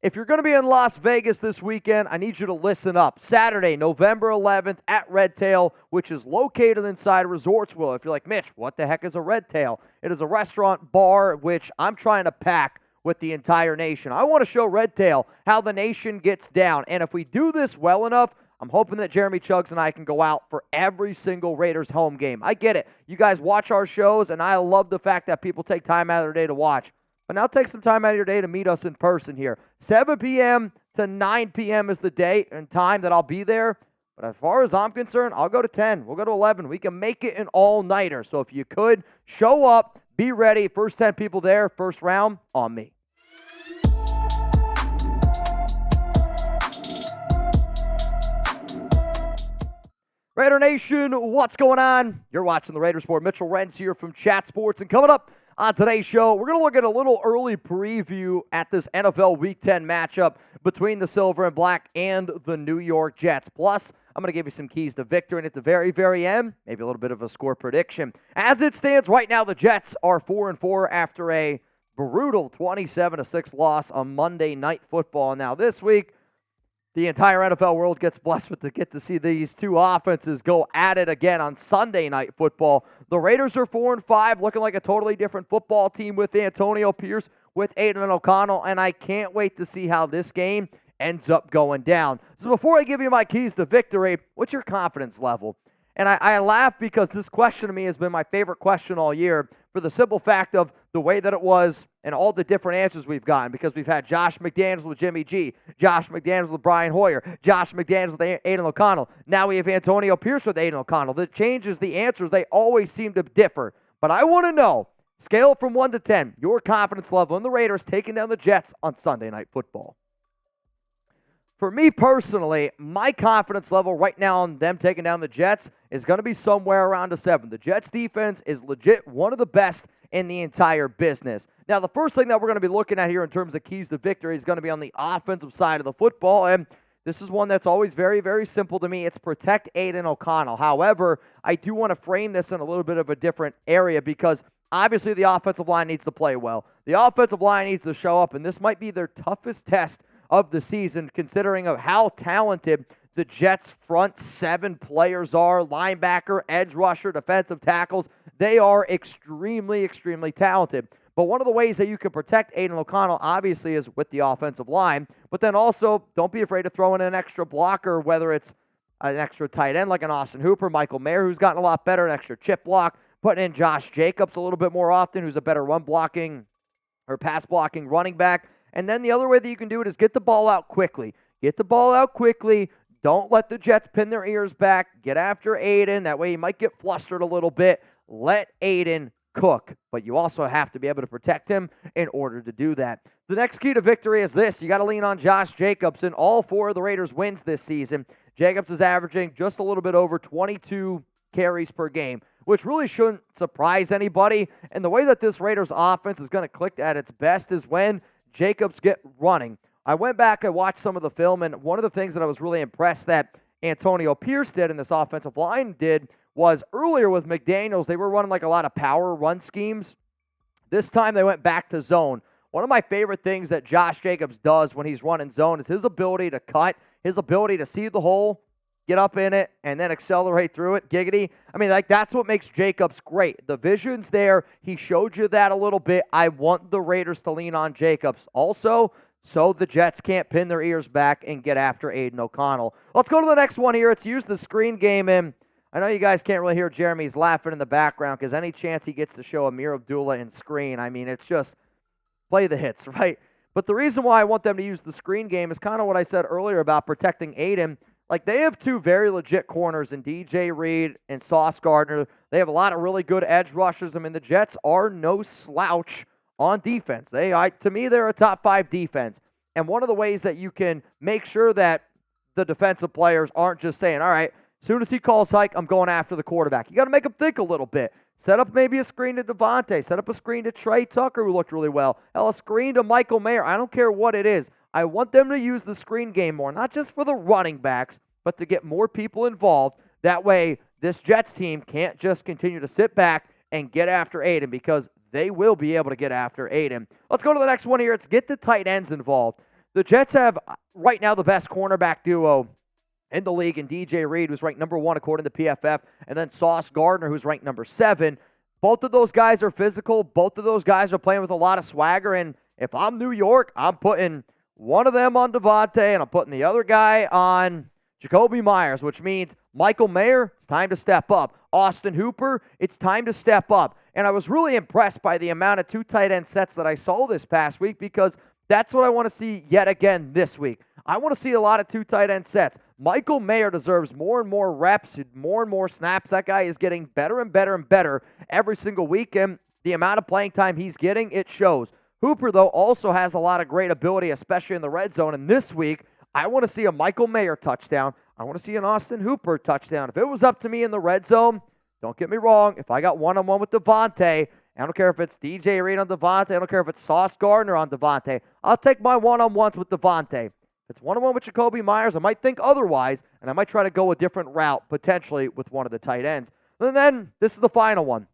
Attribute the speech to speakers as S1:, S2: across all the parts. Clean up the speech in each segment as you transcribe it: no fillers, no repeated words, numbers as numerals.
S1: If you're going to be in Las Vegas this weekend, I need you to listen up. Saturday, November 11th at Red Tail, which is located inside Resorts World. If you're like, Mitch, what the heck is a Red Tail? It is a restaurant bar which I'm trying to pack with the entire nation. I want to show Red Tail how the nation gets down. And if we do this well enough, I'm hoping that Jeremy Chuggs and I can go out for every single Raiders home game. I get it. You guys watch our shows, and I love the fact that people take time out of their day to watch. But now take some time out of your day to meet us in person here. 7 p.m. to 9 p.m. is the date and time that I'll be there. But as far as I'm concerned, I'll go to 10. We'll go to 11. We can make it an all-nighter. So if you could, show up, be ready. First 10 people there, first round, on me. Raider Nation, what's going on? You're watching the Raiders Report. Mitchell Renz here from Chat Sports. And coming up on today's show, we're going to look at a little early preview at this NFL Week 10 matchup between the Silver and Black and the New York Jets. Plus, I'm going to give you some keys to victory, and at the very, very end, maybe a little bit of a score prediction. As it stands right now, the Jets are 4-4 after a brutal 27-6 loss on Monday Night Football. Now this week, the entire NFL world gets blessed with to get to see these two offenses go at it again on Sunday Night Football. The Raiders are 4-5, looking like a totally different football team with Antonio Pierce, with Aidan O'Connell, and I can't wait to see how this game ends up going down. So before I give you my keys to victory, what's your confidence level? And I laugh because this question to me has been my favorite question all year for the simple fact of the way that it was and all the different answers we've gotten, because we've had Josh McDaniels with Jimmy G, Josh McDaniels with Brian Hoyer, Josh McDaniels with Aidan O'Connell. Now we have Antonio Pierce with Aidan O'Connell. That changes the answers. They always seem to differ. But I want to know, scale from 1 to 10, your confidence level in the Raiders taking down the Jets on Sunday Night Football. For me personally, my confidence level right now on them taking down the Jets is going to be somewhere around a 7. The Jets defense is legit one of the best in the entire business. Now, the first thing that we're going to be looking at here in terms of keys to victory is going to be on the offensive side of the football, and this is one that's always very, very simple to me. It's protect Aidan O'Connell. However, I do want to frame this in a little bit of a different area because obviously the offensive line needs to play well. The offensive line needs to show up, and this might be their toughest test of the season, considering of how talented the Jets' front 7 players are: linebacker, edge rusher, defensive tackles. They are extremely, extremely talented. But one of the ways that you can protect Aidan O'Connell, obviously, is with the offensive line. But then also, don't be afraid to throw in an extra blocker, whether it's an extra tight end like an Austin Hooper, Michael Mayer, who's gotten a lot better, an extra chip block, putting in Josh Jacobs a little bit more often, who's a better run blocking or pass blocking running back. And then the other way that you can do it is get the ball out quickly. Get the ball out quickly. Don't let the Jets pin their ears back. Get after Aidan. That way you might get flustered a little bit. Let Aidan cook. But you also have to be able to protect him in order to do that. The next key to victory is this. You got to lean on Josh Jacobs. In all 4 of the Raiders' wins this season, Jacobs is averaging just a little bit over 22 carries per game, which really shouldn't surprise anybody. And the way that this Raiders offense is going to click at its best is when Jacobs get running. I went back and watched some of the film, and one of the things that I was really impressed that Antonio Pierce did and this offensive line did was earlier with McDaniels, they were running like a lot of power run schemes. This time they went back to zone. One of my favorite things that Josh Jacobs does when he's running zone is his ability to cut, his ability to see the hole, get up in it, and then accelerate through it. Giggity. I mean, like, that's what makes Jacobs great. The vision's there. He showed you that a little bit. I want the Raiders to lean on Jacobs also, so the Jets can't pin their ears back and get after Aidan O'Connell. Let's go to the next one here. It's use the screen game, and I know you guys can't really hear Jeremy's laughing in the background because any chance he gets to show Amir Abdullah in screen, I mean, it's just play the hits, right? But the reason why I want them to use the screen game is kind of what I said earlier about protecting Aidan. Like, they have 2 very legit corners in DJ Reed and Sauce Gardner. They have a lot of really good edge rushers. I mean, the Jets are no slouch on defense. To me, they're a top 5 defense. And one of the ways that you can make sure that the defensive players aren't just saying, all right, as soon as he calls hike, I'm going after the quarterback. You got to make them think a little bit. Set up maybe a screen to Devontae. Set up a screen to Trey Tucker, who looked really well. Hell, a screen to Michael Mayer. I don't care what it is. I want them to use the screen game more, not just for the running backs, but to get more people involved. That way, this Jets team can't just continue to sit back and get after Aidan, because they will be able to get after Aidan. Let's go to the next one here. It's get the tight ends involved. The Jets have right now the best cornerback duo in the league in DJ Reed, who's ranked number 1 according to PFF, and then Sauce Gardner, who's ranked number 7. Both of those guys are physical. Both of those guys are playing with a lot of swagger, and if I'm New York, I'm putting one of them on Devontae, and I'm putting the other guy on Jakobi Meyers, which means Michael Mayer, it's time to step up. Austin Hooper, it's time to step up. And I was really impressed by the amount of 2 tight end sets that I saw this past week because that's what I want to see yet again this week. I want to see a lot of 2 tight end sets. Michael Mayer deserves more and more reps, more and more snaps. That guy is getting better and better and better every single week, and the amount of playing time he's getting, it shows. Hooper, though, also has a lot of great ability, especially in the red zone. And this week, I want to see a Michael Mayer touchdown. I want to see an Austin Hooper touchdown. If it was up to me in the red zone, don't get me wrong, if I got one-on-one with Devontae, I don't care if it's DJ Reed on Devontae, I don't care if it's Sauce Gardner on Devontae, I'll take my one-on-ones with Devontae. If it's one-on-one with Jakobi Meyers, I might think otherwise, and I might try to go a different route, potentially, with one of the tight ends. And then, this is the final one.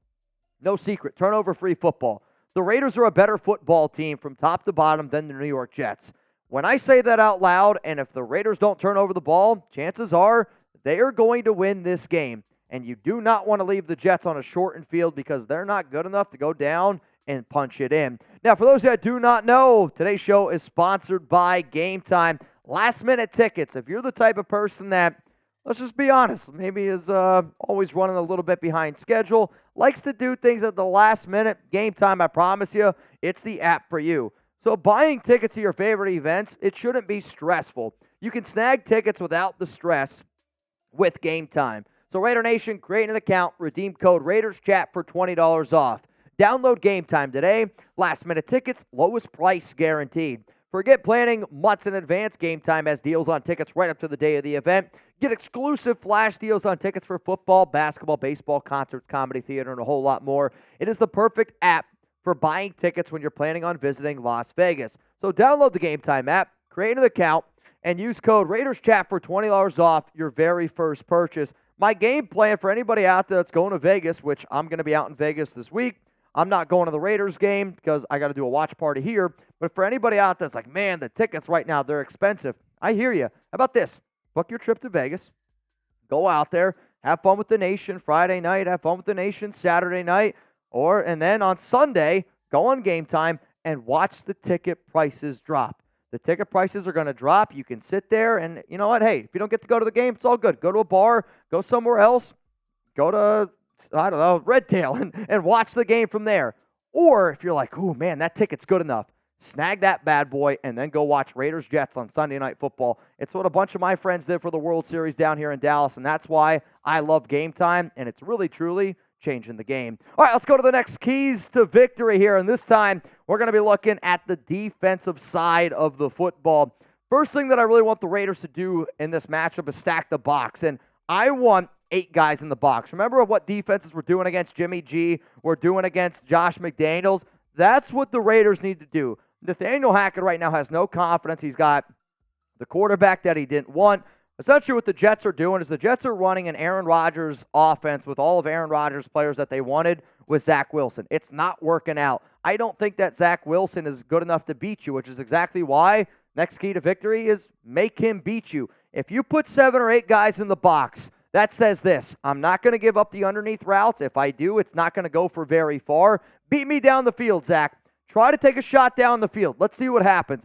S1: No secret, turnover-free football. The Raiders are a better football team from top to bottom than the New York Jets. When I say that out loud, and if the Raiders don't turn over the ball, chances are they are going to win this game. And you do not want to leave the Jets on a shortened field because they're not good enough to go down and punch it in. Now, for those that do not know, today's show is sponsored by Game Time. Last-minute tickets. If you're the type of person that, let's just be honest, maybe is always running a little bit behind schedule, likes to do things at the last minute, Game Time, I promise you, it's the app for you. So buying tickets to your favorite events, it shouldn't be stressful. You can snag tickets without the stress with Game Time. So Raider Nation, create an account, redeem code RaidersChat for $20 off. Download Game Time today. Last-minute tickets, lowest price guaranteed. Forget planning months in advance. Game Time has deals on tickets right up to the day of the event. Get exclusive flash deals on tickets for football, basketball, baseball, concerts, comedy, theater, and a whole lot more. It is the perfect app for buying tickets when you're planning on visiting Las Vegas. So download the Game Time app, create an account, and use code RaidersChat for $20 off your very first purchase. My game plan for anybody out there that's going to Vegas, which I'm going to be out in Vegas this week. I'm not going to the Raiders game because I got to do a watch party here. But for anybody out there that's like, man, the tickets right now, they're expensive. I hear you. How about this? Book your trip to Vegas. Go out there. Have fun with the nation Friday night. Have fun with the nation Saturday night. And then on Sunday, go on Game Time and watch the ticket prices drop. The ticket prices are going to drop. You can sit there and, you know what? Hey, if you don't get to go to the game, it's all good. Go to a bar. Go somewhere else. Go to, I don't know, Red Tail and watch the game from there. Or if you're like, oh, man, that ticket's good enough, snag that bad boy and then go watch Raiders-Jets on Sunday Night Football. It's what a bunch of my friends did for the World Series down here in Dallas, and that's why I love Game Time, and it's really, truly changing the game. All right, let's go to the next keys to victory here, and this time we're going to be looking at the defensive side of the football. First thing that I really want the Raiders to do in this matchup is stack the box, and I want 8 guys in the box. Remember what defenses were doing against Jimmy G, we're doing against Josh McDaniels? That's what the Raiders need to do. Nathaniel Hackett right now has no confidence. He's got the quarterback that he didn't want. Essentially what the Jets are doing is the Jets are running an Aaron Rodgers offense with all of Aaron Rodgers' players that they wanted with Zach Wilson. It's not working out. I don't think that Zach Wilson is good enough to beat you, which is exactly why next key to victory is make him beat you. If you put 7 or 8 guys in the box, that says this: I'm not going to give up the underneath routes. If I do, it's not going to go for very far. Beat me down the field, Zach. Try to take a shot down the field. Let's see what happens.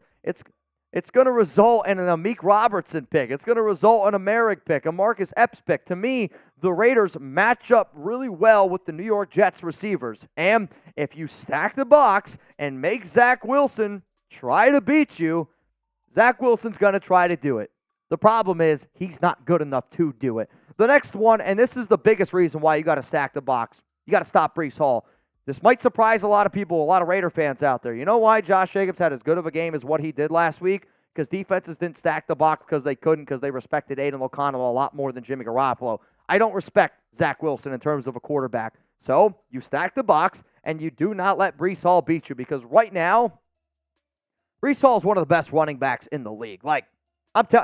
S1: It's going to result in an Amik Robertson pick. It's going to result in a Merrick pick, a Marcus Epps pick. To me, the Raiders match up really well with the New York Jets receivers. And if you stack the box and make Zach Wilson try to beat you, Zach Wilson's going to try to do it. The problem is he's not good enough to do it. The next one, and this is the biggest reason why you got to stack the box, you got to stop Breece Hall. This might surprise a lot of people, a lot of Raider fans out there. You know why Josh Jacobs had as good of a game as what he did last week? Because defenses didn't stack the box because they couldn't, because they respected Aidan O'Connell a lot more than Jimmy Garoppolo. I don't respect Zach Wilson in terms of a quarterback. So you stack the box, and you do not let Breece Hall beat you, because right now, Breece Hall is one of the best running backs in the league. Like,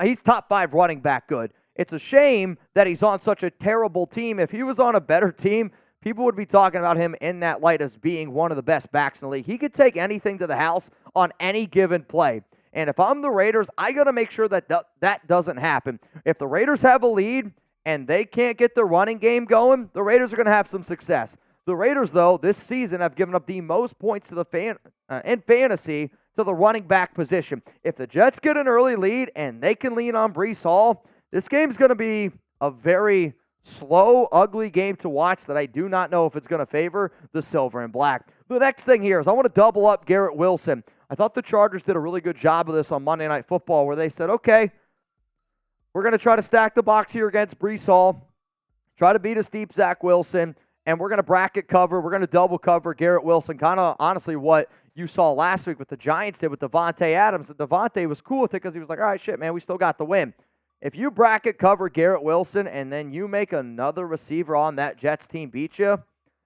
S1: he's top 5 running back good. It's a shame that he's on such a terrible team. If he was on a better team, people would be talking about him in that light as being one of the best backs in the league. He could take anything to the house on any given play. And if I'm the Raiders, I got to make sure that that doesn't happen. If the Raiders have a lead and they can't get their running game going, the Raiders are going to have some success. The Raiders, though, this season have given up the most points to the in fantasy to the running back position. If the Jets get an early lead and they can lean on Breece Hall, this game's going to be a very slow, ugly game to watch that I do not know if it's going to favor the silver and black. The next thing here is I want to double up Garrett Wilson. I thought the Chargers did a really good job of this on Monday Night Football where they said, okay, we're going to try to stack the box here against Breece Hall, try to beat a steep Zach Wilson, and we're going to bracket cover. We're going to double cover Garrett Wilson, kind of honestly what you saw last week with the Giants did with Devontae Adams. And Devontae was cool with it because he was like, all right, shit, man, we still got the win. If you bracket cover Garrett Wilson and then you make another receiver on that Jets team beat you,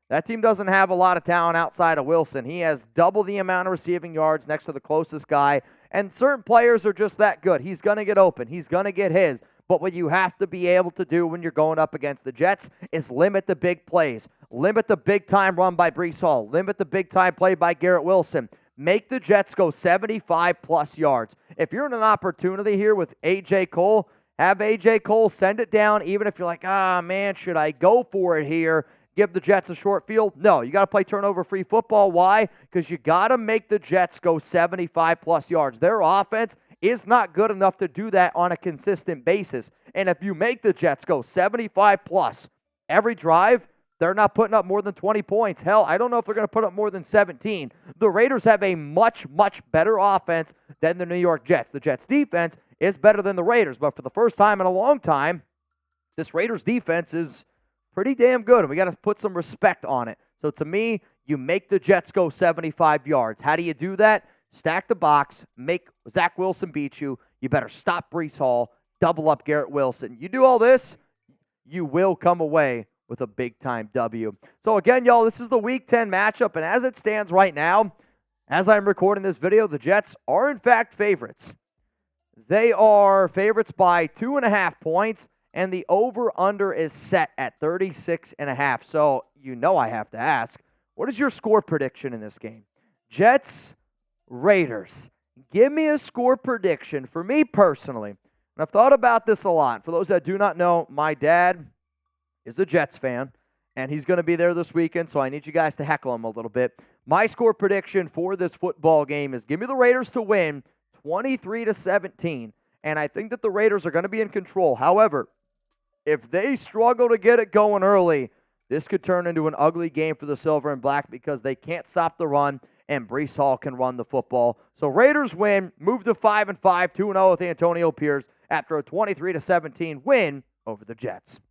S1: that team doesn't have a lot of talent outside of Wilson. He has double the amount of receiving yards next to the closest guy, and certain players are just that good. He's going to get open. He's going to get his. But what you have to be able to do when you're going up against the Jets is limit the big plays. Limit the big-time run by Breece Hall. Limit the big-time play by Garrett Wilson. Make the Jets go 75-plus yards. If you're in an opportunity here with A.J. Cole, have A.J. Cole send it down, even if you're like, man, should I go for it here? Give the Jets a short field? No, you got to play turnover-free football. Why? Because you got to make the Jets go 75-plus yards. Their offense is not good enough to do that on a consistent basis. And if you make the Jets go 75-plus every drive, they're not putting up more than 20 points. Hell, I don't know if they're going to put up more than 17. The Raiders have a much, much better offense than the New York Jets. The Jets' defense is better than the Raiders, but for the first time in a long time, this Raiders' defense is pretty damn good, and we got to put some respect on it. So to me, you make the Jets go 75 yards. How do you do that? Stack the box, make Zach Wilson beat you. You better stop Breece Hall, double up Garrett Wilson. You do all this, you will come away with a big-time W. So again, y'all, this is the Week 10 matchup, and as it stands right now, as I'm recording this video, the Jets are in fact favorites. They are favorites by 2.5 points, and the over-under is set at 36.5. So you know I have to ask, what is your score prediction in this game? Jets, Raiders. Give me a score prediction for me personally. And I've thought about this a lot. For those that do not know, my dad is a Jets fan, and he's going to be there this weekend, so I need you guys to heckle him a little bit. My score prediction for this football game is give me the Raiders to win 23-17, and I think that the Raiders are going to be in control. However, if they struggle to get it going early, this could turn into an ugly game for the Silver and Black because they can't stop the run, and Breece Hall can run the football. So Raiders win, move to 5-5, 2-0 with Antonio Pierce after a 23-17 win over the Jets.